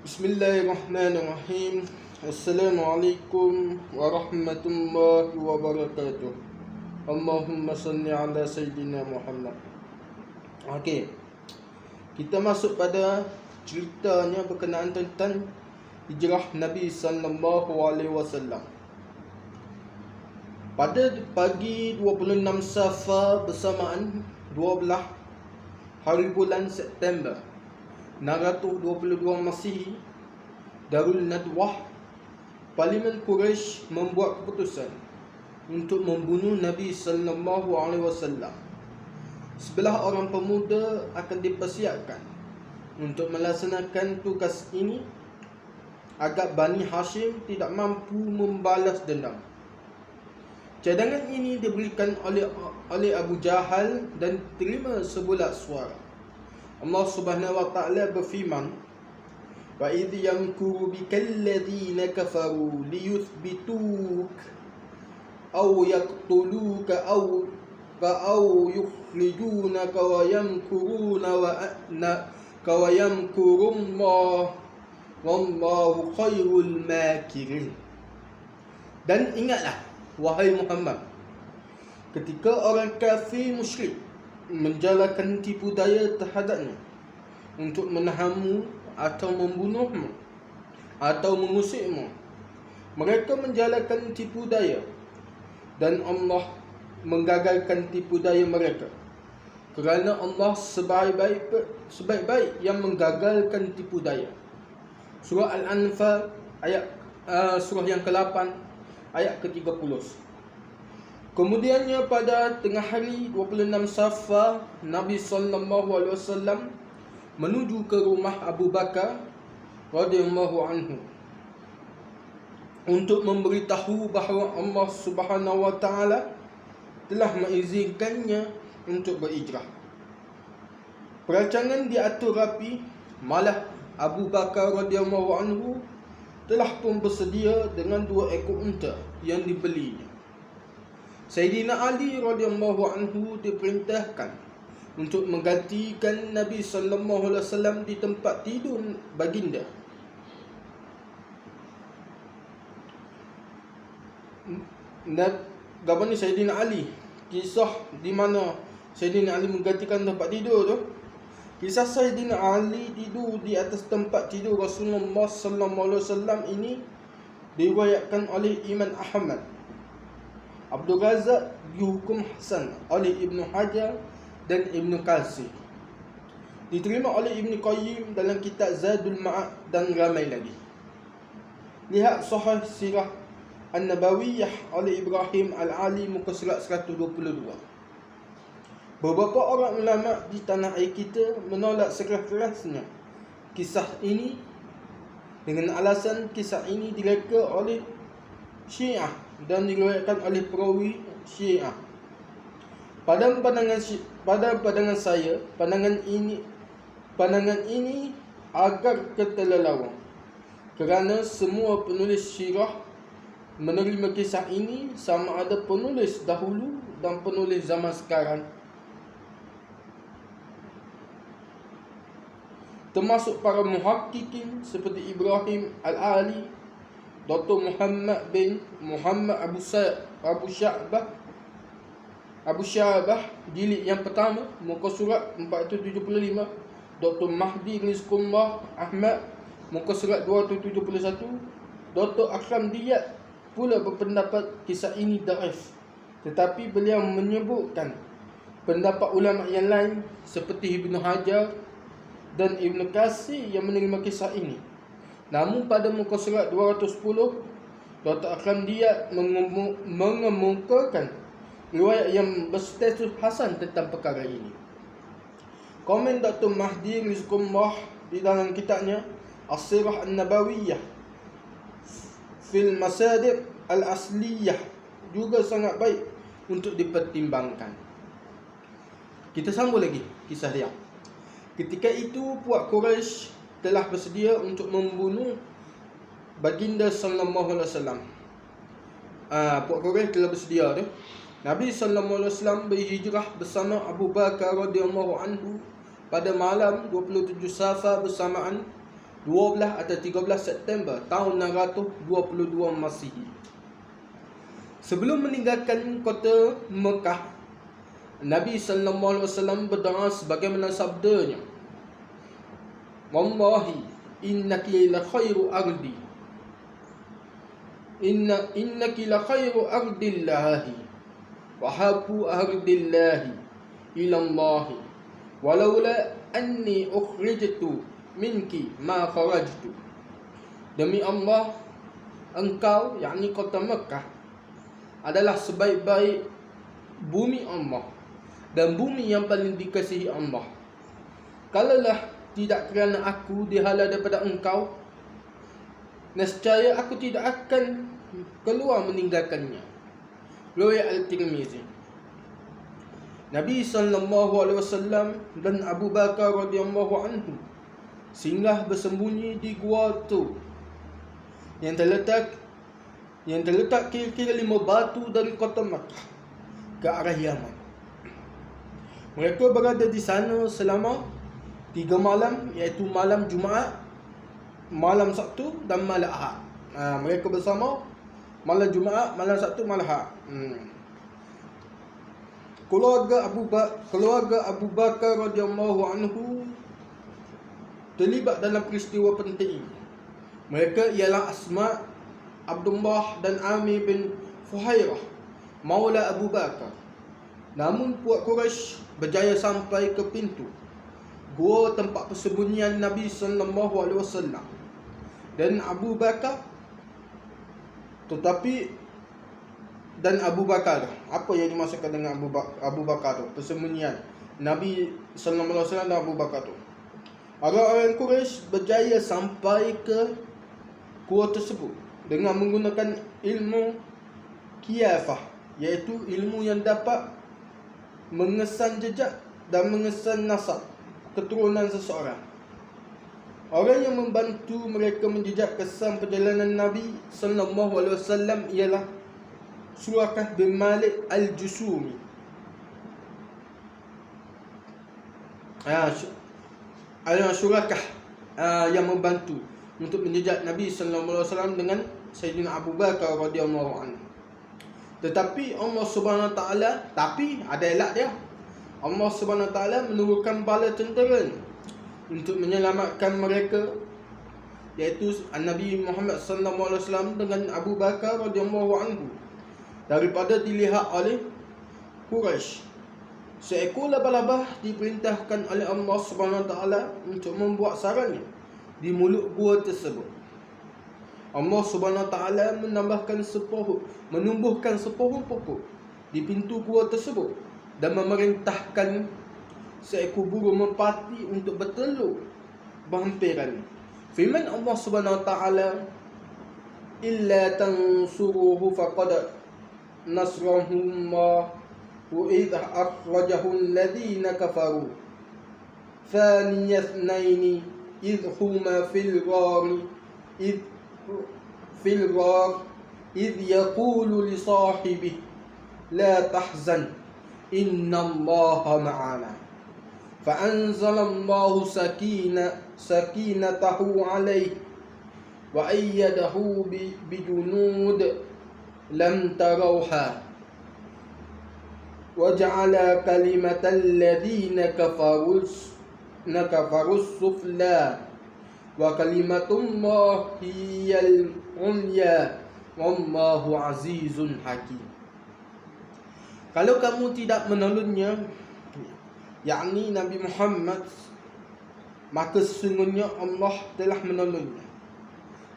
Bismillahirrahmanirrahim. Assalamualaikum warahmatullahi wabarakatuh. Allahumma salli ala Sayyidina Muhammad. Okey, kita masuk pada ceritanya berkenaan tentang hijrah Nabi sallallahu alaihi wasallam. Pada pagi 26 Safar bersamaan 12 hari bulan September 622 Masihi, Darul Nadwah, Parlimen Quraisy membuat keputusan untuk membunuh Nabi sallallahu alaihi wasallam. Sebelah orang pemuda akan dipersiapkan untuk melaksanakan tugas ini agar Bani Hashim tidak mampu membalas dendam. Cadangan ini diberikan oleh Abu Jahal dan terima sebulat suara. Allah Subhanahu wa taala berfirman, "Wa idh yamkuru bikal ladzina kafaru liyuthbituk aw yaqtuluka aw yukhrijunaka wa yamkuruna wa yamkurullah wallahu khairul makirin." Dan ingatlah, wahai Muhammad, ketika orang kafir musyrik menjalankan tipu daya terhadapnya untuk menahanmu atau membunuhmu atau mengusirmu. Mereka menjalankan tipu daya dan Allah menggagalkan tipu daya mereka, kerana Allah sebaik-baik yang menggagalkan tipu daya. Surah Al-Anfal ayat surah yang ke-8 ayat ke-30. Kemudiannya pada tengah hari 26 Safar, Nabi sallallahu alaihi wasallam menuju ke rumah Abu Bakar radhiyallahu anhu untuk memberitahu bahawa Allah Subhanahu wa taala telah mengizinkannya untuk berhijrah. Perancangan diatur rapi, malah Abu Bakar radhiyallahu anhu telah pun bersedia dengan 2 ekor unta yang dibelinya. Sayyidina Ali radhiyallahu anhu diperintahkan untuk menggantikan Nabi sallallahu alaihi wasallam di tempat tidur baginda. Gambar ni Sayyidina Ali, kisah di mana Sayyidina Ali menggantikan tempat tidur tu. Kisah Sayyidina Ali tidur di atas tempat tidur Rasulullah sallallahu alaihi wasallam ini diriwayatkan oleh Imam Ahmad, Abdul Razak dihukum hasan oleh Ibn Hajar dan Ibn Qasir. Diterima oleh Ibn Qayyim dalam kitab Zadul Ma'ad dan ramai lagi. Lihat Sahih Sirah An-Nabawiyah oleh Ibrahim Al-Ali muka surat 122. Beberapa orang ulama di tanah air kita menolak sekeras-kerasnya kisah ini dengan alasan kisah ini direka oleh Syiah dan diriwayatkan oleh perawi Syiah. Pada pandangan saya, pandangan ini agak keterlaluan, kerana semua penulis sirah menerima kisah ini, sama ada penulis dahulu dan penulis zaman sekarang, termasuk para muhaqqiqin seperti Ibrahim Al-Ali, Dr. Muhammad bin Muhammad Abu Syabah jilid yang pertama muka surat 475, Dr. Mahdi Rizqullah Ahmad muka surat 271. Dr. Akram Diyat pula berpendapat kisah ini dhaif, tetapi beliau menyebutkan pendapat ulama yang lain seperti Ibn Hajar dan Ibn Qasir yang menerima kisah ini. Namun pada muka surat 210, Dr. Akram Diyat mengemukakan riwayat yang berstatus hasan tentang perkara ini. Komen Dr. Mahdi Rizqullah di dalam kitabnya As-Sirah An-Nabawiyah fil Masadir Al-Asliyah juga sangat baik untuk dipertimbangkan. Kita sambung lagi kisah dia. Ketika itu puak Quraisy telah bersedia untuk membunuh baginda sallallahu alaihi wasallam. Puak Quraisy telah bersedia tu. Nabi sallallahu alaihi wasallam berhijrah bersama Abu Bakar radhiyallahu anhu pada malam 27 Safar bersamaan 12 atau 13 September tahun 622 Masihi. Sebelum meninggalkan kota Mekah, Nabi sallallahu alaihi wasallam berdoa sebagaimana sabdanya, "Wallahi innaki la khairu ardi. Innaki la khairu ardillahi wa habu ardillahi ila Allah. Walaula anni ukhrijtu minki ma kharajtu." Demi Allah, engkau, yakni kota Mekah, adalah sebaik-baik bumi Allah dan bumi yang paling dikasihi Allah. Kalaulah tidak kerana aku dihala daripada engkau, nescaya aku tidak akan keluar meninggalkannya. Riwayat Al-Tirmizi. Nabi sallallahu alaihi wasallam dan Abu Bakar radhiyallahu anhu singgah bersembunyi di gua tu yang terletak kira-kira 5 batu dari kota Makkah ke arah Yaman. Mereka berada di sana selama 3 malam, iaitu malam Jumaat, malam Sabtu dan malam Ahad. Mereka bersama malam Jumaat, malam Sabtu, malam Ahad. Keluarga Abu Bakar radhiyallahu anhu terlibat dalam peristiwa penting ini. Mereka ialah Asma, Abdullah dan Amir bin Fuhairah, Maula Abu Bakar. Namun puak Quraisy berjaya sampai ke pintu gua tempat persembunyian Nabi sallallahu alaihi wasallam dan Abu Bakar. Dan Abu Bakar, apa yang dimaksudkan dengan Abu Bakar tu? Persembunyian Nabi sallallahu alaihi wasallam dan Abu Bakar tu. Orang-orang Quraisy berjaya sampai ke gua tersebut dengan menggunakan ilmu Qiyafah, iaitu ilmu yang dapat mengesan jejak dan mengesan nasab keturunan seseorang. Orang yang membantu mereka menjejak kesan perjalanan Nabi sallallahu alaihi wasallam ialah Surakah bin Malik Al-Jusumi. Surakah yang membantu untuk menjejak Nabi sallallahu alaihi wasallam dengan Sayyidina Abu Bakar radhiyallahu anhu. Tetapi Allah Subhanahu Wa Taala, tapi ada elak dia. Allah Subhanahu Wa Taala menurunkan bala tentera untuk menyelamatkan mereka, iaitu Nabi Muhammad sallallahu alaihi wasallam dengan Abu Bakar radhiyallahu anhu, daripada dilihat oleh Quraisy. Seekor labah-labah diperintahkan oleh Allah Subhanahu Wa Taala untuk membuat sarangnya di mulut gua tersebut. Allah Subhanahu Wa Taala menumbuhkan sepohon pokok di pintu gua tersebut dan memerintahkan seekor burung merpati untuk bertelur berhampiran. Firman Allah Subhanahu Wa Taala, "Illa tansuruhu faqad nasrahullah wa idh akhrajahu alladhina kafaru thaniya ithnaini idh huma fil ghar idh yaqulu li sahibihi la tahzan innallaha ma'ana fa'anzalallahu sakinatahu alayhi wa ayyadahu bijunud lam tarawha wa ja'ala kalimatal ladhina kafaru sufla wa kalimatullahi al-ulya wallahu azizun hakim." Kalau kamu tidak menolongnya, yakni Nabi Muhammad, maka sesungguhnya Allah telah menolongnya,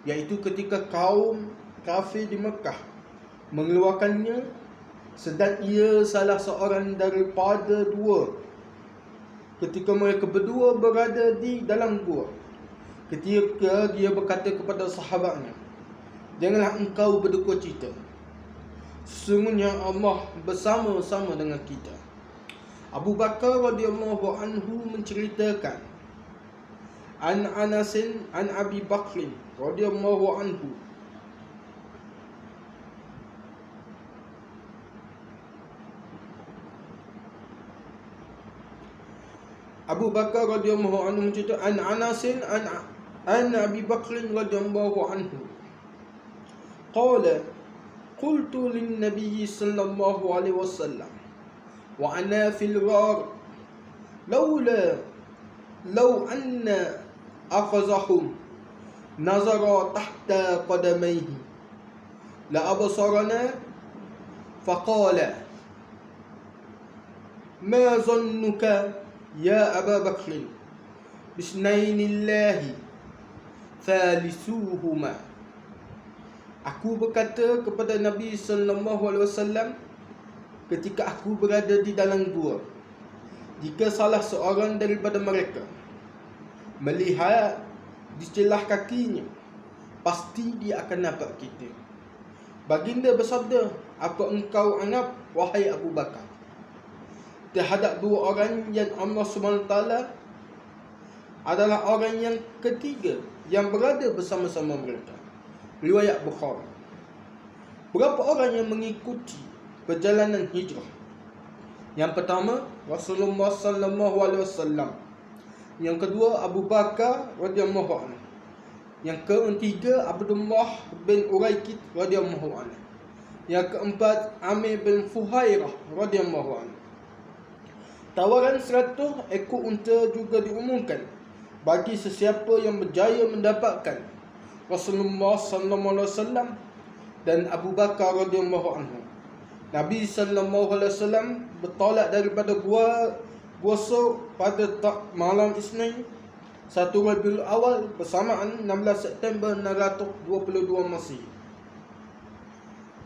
iaitu ketika kaum kafir di Mekah mengeluarkannya, sedang ia salah seorang daripada dua ketika mereka berdua berada di dalam gua. Ketika dia berkata kepada sahabatnya, "Janganlah engkau berduka cita, sesungguhnya Allah bersama-sama dengan kita." Abu Bakar radhiyallahu anhu menceritakan an Anasin an Abi Bakr radhiyallahu anhu, Abu Bakar radhiyallahu anhu menceritakan an Anasin an an Abi Bakr radhiyallahu anhu qala qultu lin nabiy sallallahu alaihi wasallam wa ana fil ghar law anna akhazahum nazara tahta qadamayhi la absarana faqala ma zannuka ya Aba Bakr bisnainillahi thalisuhuma. Aku berkata kepada Nabi sallallahu alaihi wasallam ketika aku berada di dalam gua, jika salah seorang daripada mereka melihat di celah kakinya, pasti dia akan nampak kita. Baginda bersabda, apa engkau anggap wahai Abu Bakar terhadap dua orang yang Allah SWT adalah orang yang ketiga yang berada bersama-sama mereka? Riwayat Bukhari. Berapa orang yang mengikuti perjalanan hijrah? Yang pertama, Rasulullah sallallahu alaihi wasallam. Yang kedua, Abu Bakar radhiyallahu anhu. Yang ketiga, Abdullah bin Uraikid radhiyallahu anhu. Yang keempat, Amir bin Fuhairah radhiyallahu anhu. Tawaran 100 ekor unta juga diumumkan bagi sesiapa yang berjaya mendapatkan Rasulullah sallallahu alaihi wasallam dan Abu Bakar radhiyallahu anhu. Nabi sallallahu alaihi wasallam bertolak daripada Gua Sur pada malam Isnin 1 Rabiul Awal bersamaan 16 September 622 Masihi.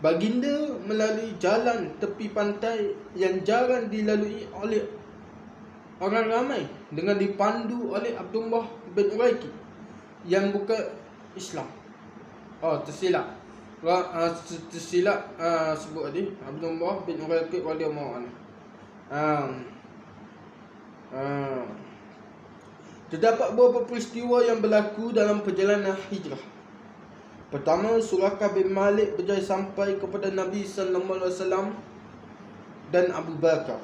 Baginda melalui jalan tepi pantai yang jarang dilalui oleh orang ramai dengan dipandu oleh Abdullah bin Uraikid yang bukan Islam. Tersilap sebut tadi Abdullah bin Uraikid radhiyallahu anhu. Terdapat beberapa peristiwa yang berlaku dalam perjalanan hijrah. Pertama, Suraqah bin Malik berjaya sampai kepada Nabi sallallahu alaihi wasallam dan Abu Bakar.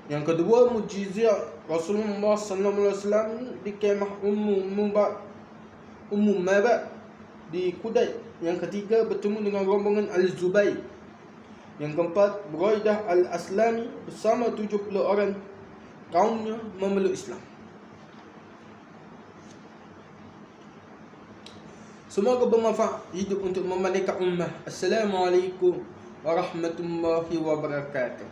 Yang kedua, mukjizat Rasulullah sallallahu alaihi wasallam di kemah Ummu Mabak di Kudaid. Yang ketiga, bertemu dengan rombongan Al-Zubayr. Yang keempat, Buraidah Al-Aslami bersama 70 orang kaumnya memeluk Islam. Semoga bermanfaat, hidup untuk memerdekakan ummah. Assalamualaikum warahmatullahi wabarakatuh.